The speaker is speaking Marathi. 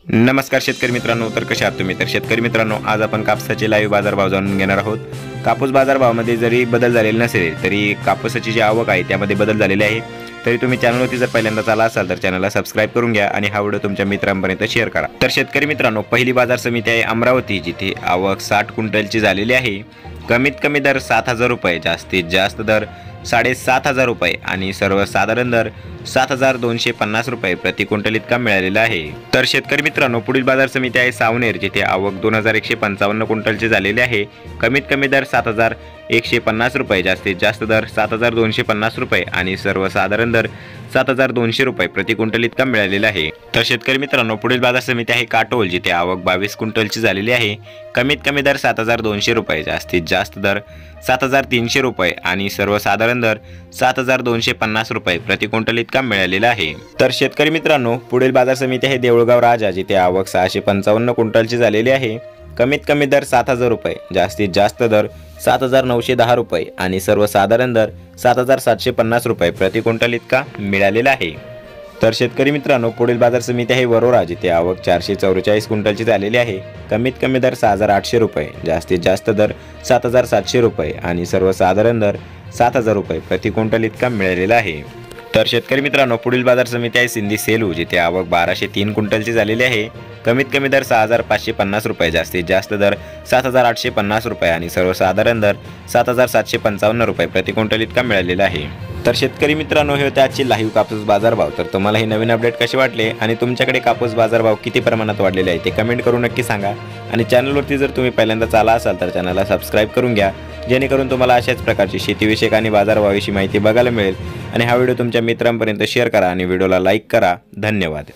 नमस्कार शेतकरी मित्रांनो, तर कशा आहात तुम्ही? तर शेतकरी मित्रांनो, आज आपण कापसाचे लाईव्ह बाजारभाव जाणून घेणार आहोत. कापूस बाजारभावामध्ये जरी बदल झालेला नसेल तरी कापसाची जी आवक आहे त्यामध्ये बदल झालेले आहे. तरी तुम्ही चॅनलवरती जर पहिल्यांदाच आला असाल तर चॅनलला सबस्क्राईब करून घ्या आणि हा व्हिडिओ तुमच्या मित्रांपर्यंत शेअर करा. तर शेतकरी मित्रांनो, पहिली बाजार समिती आहे अमरावती, जिथे आवक 60 क्विंटलची झालेली आहे. कमीत कमी दर 7,000 रुपये, जास्तीत जास्त दर 7,500 रुपये आणि सर्वसाधारण दर 7,250 रुपये प्रति क्विंटल इतका मिळालेला आहे. तर शेतकरी मित्रांनो, पुढील बाजार समिती आहे सावनेर, जिथे आवक 2,155 क्विंटलची झालेली आहे. कमीत कमी दर 7,150 रुपये, जास्तीत जास्त दर 7,250 रुपये आणि सर्वसाधारण दर 7,200 रुपये प्रति क्विंटल इतका मिळालेला आहे. तर शेतकरी मित्रांनो, पुढील बाजार समिती आहे काटोल, जिथे आवक 22 क्विंटलची झालेली आहे. कमीत कमी दर 7,200 रुपये, जास्तीत जास्त दर 7,300 रुपये आणि सर्वसाधारण दर 7,250 रुपये प्रति क्विंटल इतका मिळालेला आहे. तर शेतकरी मित्रांनो, पुढील बाजार समिती आहे देऊळगाव राजा, जिथे आवक 655 क्विंटलची झालेली आहे. कमीत कमी दर 7,000 रुपये, जास्तीत जास्त दर 7,910 रुपये आणि सर्वसाधारण दर 7,750 रुपये प्रति क्विंटल इतका मिळालेला आहे. तर शेतकरी मित्रांनो, पुढील बाजार समिती आहे वरोरा, जिथे आवक 444 क्विंटलची झालेली आहे. कमीत कमी दर 6,800 रुपये, जास्तीत जास्त दर 7,700 रुपये आणि सर्वसाधारण दर 7,000 रुपये प्रति क्विंटल इतका मिळालेला आहे. तर शेतकरी मित्रांनो, पुढील बाजार समिती आहे सिंधी सेलू, जिथे आवक 1,203 क्विंटलची झालेली आहे. कमीत कमी दर 6,550 रुपये, जास्तीत जास्त दर 7,850 रुपये आणि सर्वसाधारण दर 7,755 रुपये प्रति क्विंटल इतका मिळालेला आहे. तर शेतकरी मित्रांनो, हे होते आजचे लाईव्ह कापूस बाजारभाव. तर तुम्हाला हे नवीन अपडेट कसे वाटले आणि तुमच्याकडे कापूस बाजारभाव किती प्रमाणात वाढलेले आहे ते कमेंट करून नक्की सांगा. आणि चॅनलवरती जर तुम्ही पहिल्यांदाच आला असाल तर चॅनलला सबस्क्राईब करून घ्या, जेणेकरून तुम्हाला अशाच प्रकारची शेतीविषयक आणि बाजारभावाविषयी माहिती बघायला मिळेल. आणि हा व्हिडिओ तुमच्या मित्रांपर्यंत शेअर करा आणि व्हिडिओला लाईक करा. धन्यवाद.